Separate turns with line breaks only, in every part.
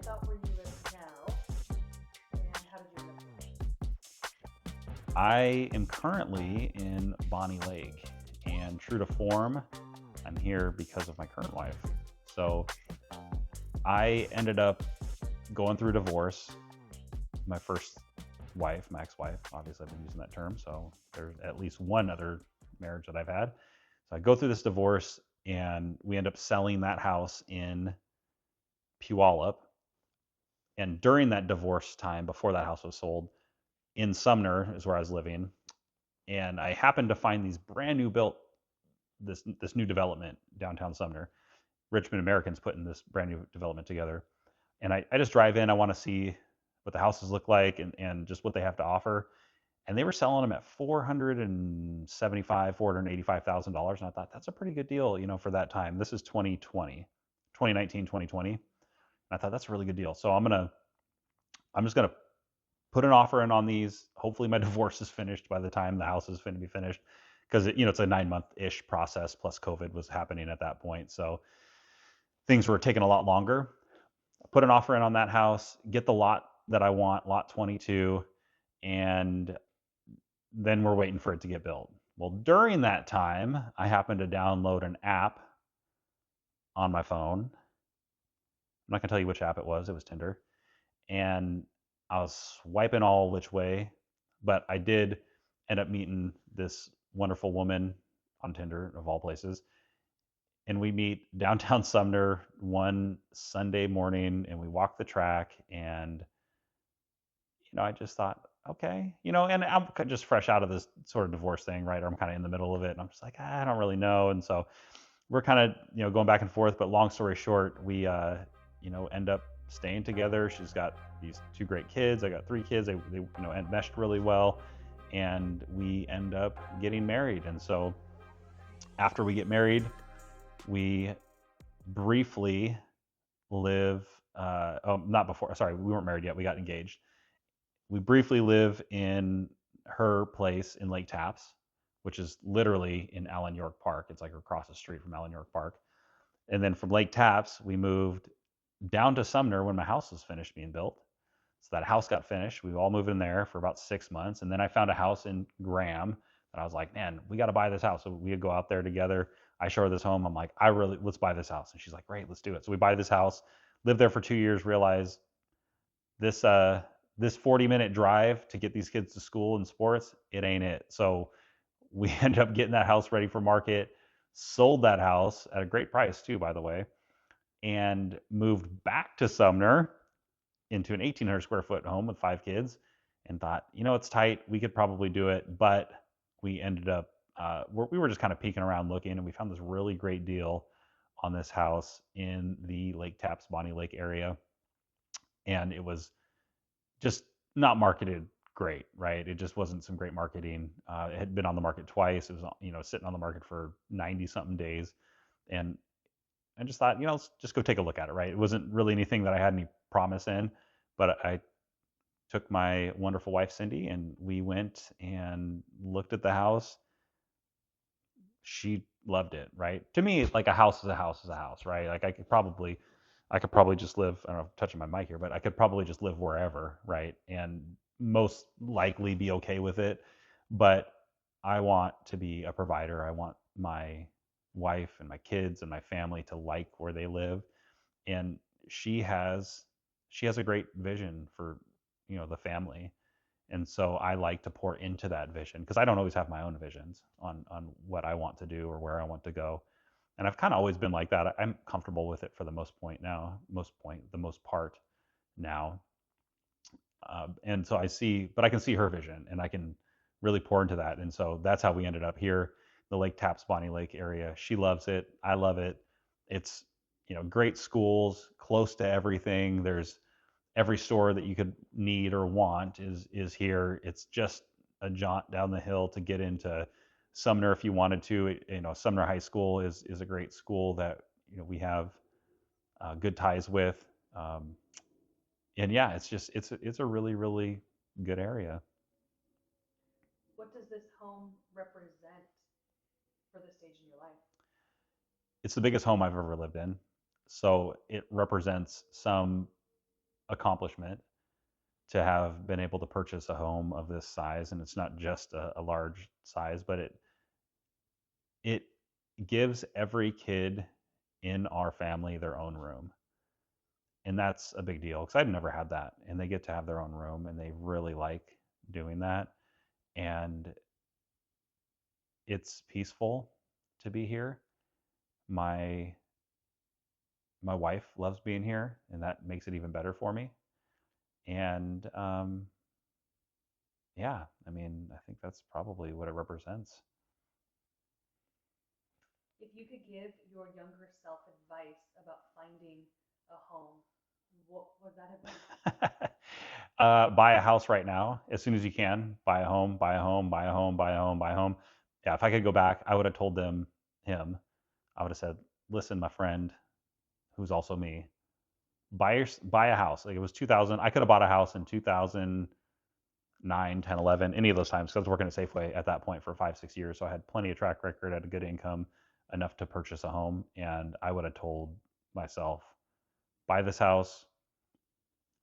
about where you live now, and how did you end up here?
I am currently in Bonnie Lake, and true to form, I'm here because of my current wife. So I ended up going through divorce. My first wife, my ex-wife, obviously I've been using that term, so there's at least one other marriage that I've had. So I go through this divorce, and we end up selling that house in Puyallup. And during that divorce time, before that house was sold, in Sumner is where I was living, and I happened to find these brand new built this new development downtown Sumner. Richmond Americans putting this brand new development together, and I just drive in. I want to see what the houses look like and just what they have to offer. And they were selling them at $475,000, $485,000, and I thought that's a pretty good deal, for that time. This is 2019, 2020. And I thought that's a really good deal. So I'm just gonna put an offer in on these. Hopefully my divorce is finished by the time the house is going to be finished, because it's a 9-month-ish process, plus COVID was happening at that point. So things were taking a lot longer. I put an offer in on that house, get the lot that I want, lot 22, and then we're waiting for it to get built. Well, during that time, I happened to download an app on my phone. I'm not going to tell you which app it was. It was Tinder. And I was swiping all which way, but I did end up meeting this wonderful woman on Tinder, of all places. And we meet downtown Sumner one Sunday morning, and we walk the track. And I just thought, okay, and I'm just fresh out of this sort of divorce thing, right? Or I'm kind of in the middle of it, and I'm just like, I don't really know. And so we're kind of going back and forth. But long story short, we end up staying together. She's got these 2 great kids. I got 3 kids. They meshed really well, and we end up getting married. And so after we get married, we briefly live. Not before. Sorry, we weren't married yet. We got engaged. We briefly live in her place in Lake Tapps, which is literally in Allen York Park. It's like across the street from Allen York Park. And then from Lake Tapps, we moved down to Sumner when my house was finished being built. So that house got finished. We all moved in there for about 6 months. And then I found a house in Graham that I was like, man, we got to buy this house. So we'd go out there together. I show her this home. I'm like, let's buy this house. And she's like, great, let's do it. So we buy this house, live there for 2 years, realize this 40-minute drive to get these kids to school and sports, it ain't it. So we ended up getting that house ready for market, sold that house at a great price too, by the way, and moved back to Sumner into an 1,800 square foot home with 5 kids, and thought, it's tight. We could probably do it. But we ended up, we were just kind of peeking around looking, and we found this really great deal on this house in the Lake Tapps, Bonnie Lake area. And it was just not marketed great, right? It just wasn't some great marketing. It had been on the market twice. It was, sitting on the market for 90 something days. And I just thought, let's just go take a look at it, right? It wasn't really anything that I had any promise in, but I took my wonderful wife, Cindy, and we went and looked at the house. She loved it, right? To me, like, a house is a house is a house, right? Like, I could probably just live, I don't know if I'm touching my mic here, but I could probably just live wherever, right? And most likely be okay with it. But I want to be a provider. I want my wife and my kids and my family to like where they live. And she has a great vision for, the family. And so I like to pour into that vision, because I don't always have my own visions on what I want to do or where I want to go. And I've kind of always been like that. I'm comfortable with it for the most part now. And so but I can see her vision, and I can really pour into that. And so that's how we ended up here, the Lake Tapps, Bonnie Lake area. She loves it. I love it. It's, great schools, close to everything. There's every store that you could need or want is here. It's just a jaunt down the hill to get into Sumner if you wanted to. Sumner High School is a great school that we have good ties with. And yeah, it's a really, really good area.
What does this home represent for this stage in your life?
It's the biggest home I've ever lived in, so it represents some accomplishment to have been able to purchase a home of this size, and it's not just a large size, but it gives every kid in our family their own room. And that's a big deal because I've never had that. And they get to have their own room and they really like doing that. And it's peaceful to be here. My my wife loves being here, and that makes it even better for me. And yeah, I mean, I think that's probably what it represents.
If you could give your younger self advice about finding a home, what would that have been?
Buy a house right now as soon as you can. Buy a home, buy a home, buy a home, buy a home, buy a home. Yeah, if I could go back, I would have told him, I would have said, listen, my friend, who's also me, buy a house. Like it was 2000. I could have bought a house in 2009, 10, 11, any of those times. Because I was working at Safeway at that point for 5, 6 years. So I had plenty of track record, I had a good income, enough to purchase a home. And I would have told myself, buy this house,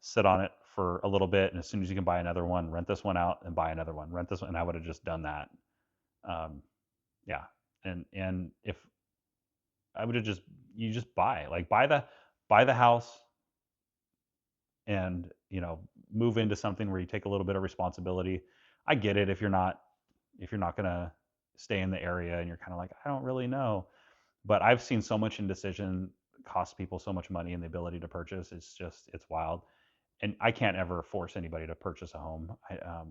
sit on it for a little bit, and as soon as you can buy another one, rent this one out and buy another one, rent this one. And I would have just done that. Um, yeah. And if I would have just, you just buy the house, and move into something where you take a little bit of responsibility. I get it if you're not going to stay in the area and you're kind of like, I don't really know. But I've seen so much indecision cost people so much money and the ability to purchase. It's wild. And I can't ever force anybody to purchase a home.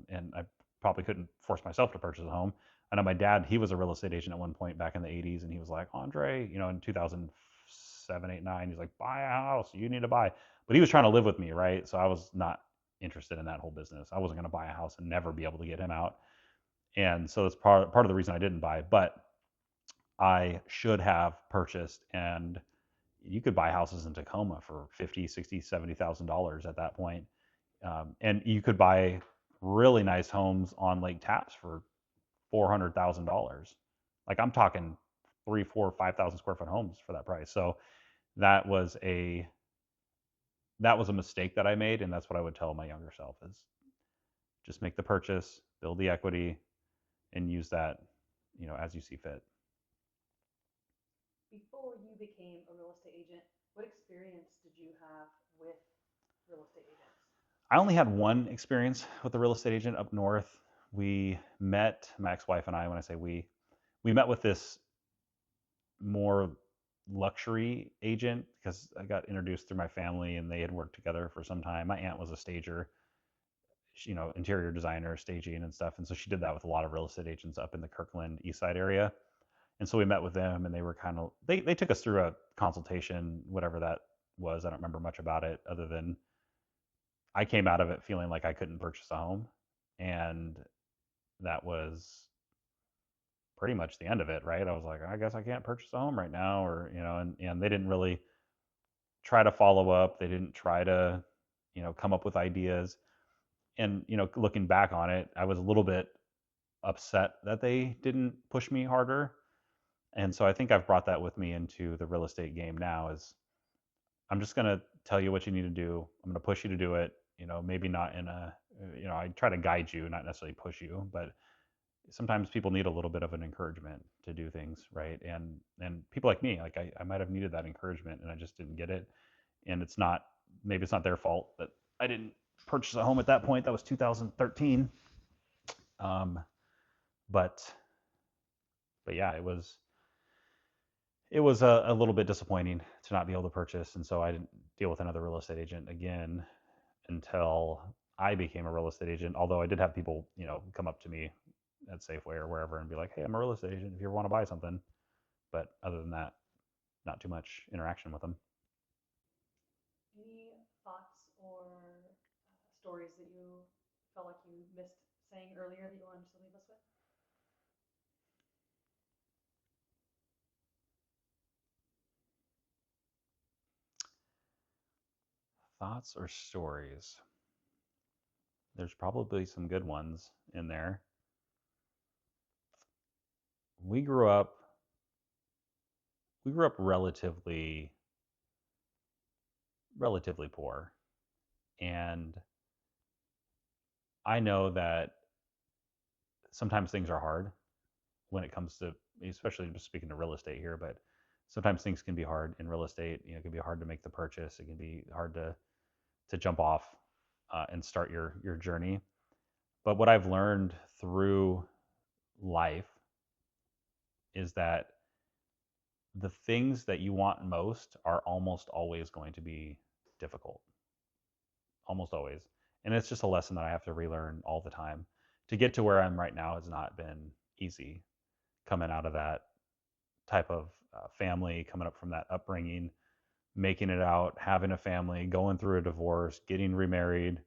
And I probably couldn't force myself to purchase a home. I know my dad, he was a real estate agent at one point back in the 80s, and he was like, Andre, in 2007, 8, 9, he's like, buy a house, you need to buy. But he was trying to live with me, right? So I was not interested in that whole business. I wasn't going to buy a house and never be able to get him out. And so that's part of the reason I didn't buy. But I should have purchased, and you could buy houses in Tacoma for 50, 60, $70,000 at that point. And you could buy really nice homes on Lake Tapps for $400,000. Like I'm talking 3, 4, 5,000 square foot homes for that price. So that was a that was a mistake that I made, and that's what I would tell my younger self is just make the purchase, build the equity, and use that, as you see fit.
Before you became a real estate agent, what experience did you have with real estate agents?
I only had one experience with a real estate agent up north. We met, my ex-wife and I, when I say we met with this more luxury agent because I got introduced through my family and they had worked together for some time. My aunt was a stager, interior designer, staging and stuff. And so she did that with a lot of real estate agents up in the Kirkland East Side area. And so we met with them, and they were they took us through a consultation, whatever that was. I don't remember much about it other than I came out of it feeling like I couldn't purchase a home. And that was pretty much the end of it, right? I was like, I guess I can't purchase a home right now, or and they didn't really try to follow up. They didn't try to, come up with ideas. And looking back on it, I was a little bit upset that they didn't push me harder. And so I think I've brought that with me into the real estate game now. Is I'm just going to tell you what you need to do. I'm going to push you to do it. Maybe not in a, I try to guide you, not necessarily push you, but sometimes people need a little bit of an encouragement to do things, right? And people like me, like I might have needed that encouragement and I just didn't get it. And maybe it's not their fault that I didn't purchase a home at that point. That was 2013. Um, but yeah, it was a little bit disappointing to not be able to purchase. And so I didn't deal with another real estate agent again until I became a real estate agent. Although I did have people, come up to me at Safeway or wherever and be like, hey, I'm a real estate agent if you ever want to buy something. But other than that, not too much interaction with them.
Any thoughts or stories that you felt like you missed saying earlier that you wanted to leave us with?
Thoughts or stories? There's probably some good ones in there. We grew up relatively poor. And I know that sometimes things are hard when it comes to, especially just speaking to real estate here, but sometimes things can be hard in real estate. You know, it can be hard to make the purchase. It can be hard to jump off and start your journey. But what I've learned through life is that the things that you want most are almost always going to be difficult, almost always. And it's just a lesson that I have to relearn all the time. To get to where I'm right now has not been easy, coming out of that type of family, coming up from that upbringing, making it out, having a family, going through a divorce, getting remarried,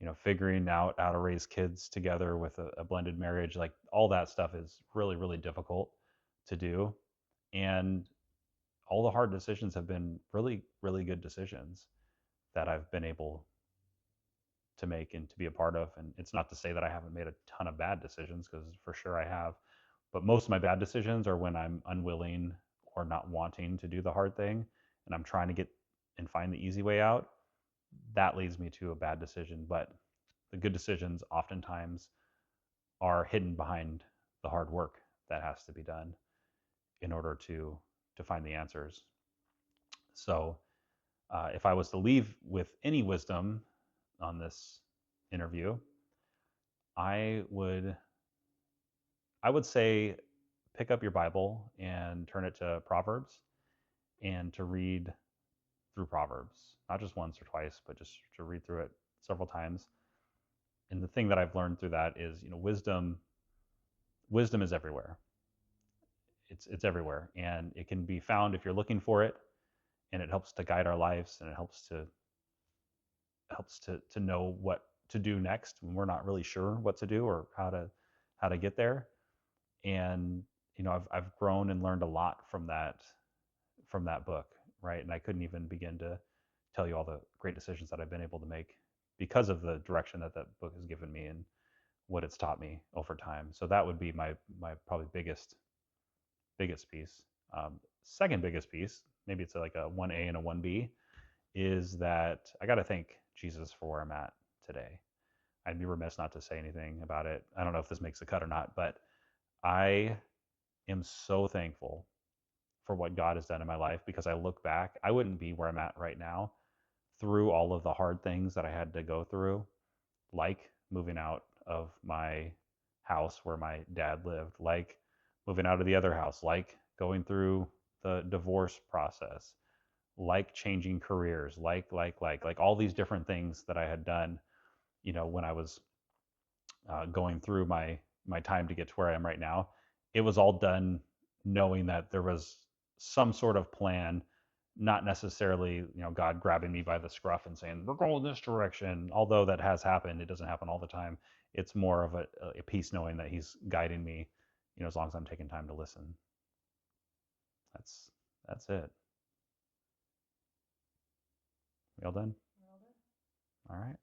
you know, figuring out how to raise kids together with a blended marriage. Like all that stuff is really, really difficult to do. And all the hard decisions have been really, really good decisions that I've been able to make and to be a part of. And it's not to say that I haven't made a ton of bad decisions, because for sure I have. But most of my bad decisions are when I'm unwilling or not wanting to do the hard thing and I'm trying to get and find the easy way out. That leads me to a bad decision. But the good decisions oftentimes are hidden behind the hard work that has to be done in order to find the answers. So if I was to leave with any wisdom on this interview, I would say pick up your Bible and turn it to Proverbs and to read through Proverbs, not just once or twice, but just to read through it several times. And the thing that I've learned through that is, you know, wisdom is everywhere. It's everywhere, and it can be found if you're looking for it, and it helps to guide our lives, and it helps to know what to do next when we're not really sure what to do or how to get there. And you know, I've grown and learned a lot from that book, right? And I couldn't even begin to tell you all the great decisions that I've been able to make because of the direction that book has given me and what it's taught me over time. So that would be my probably biggest piece. Second biggest piece, maybe it's like a 1A and a 1B, is that I got to thank Jesus for where I'm at today. I'd be remiss not to say anything about it. I don't know if this makes the cut or not, but I am so thankful for what God has done in my life, because I look back, I wouldn't be where I'm at right now through all of the hard things that I had to go through, like moving out of my house where my dad lived, like moving out of the other house, like going through the divorce process, like changing careers, like all these different things that I had done, you know, when I was going through my time to get to where I am right now. It was all done knowing that there was some sort of plan, not necessarily, you know, God grabbing me by the scruff and saying, we're going this direction. Although that has happened, it doesn't happen all the time. It's more of a peace knowing that he's guiding me, you know, as long as I'm taking time to listen. That's it. We all done?
Well done.
All right.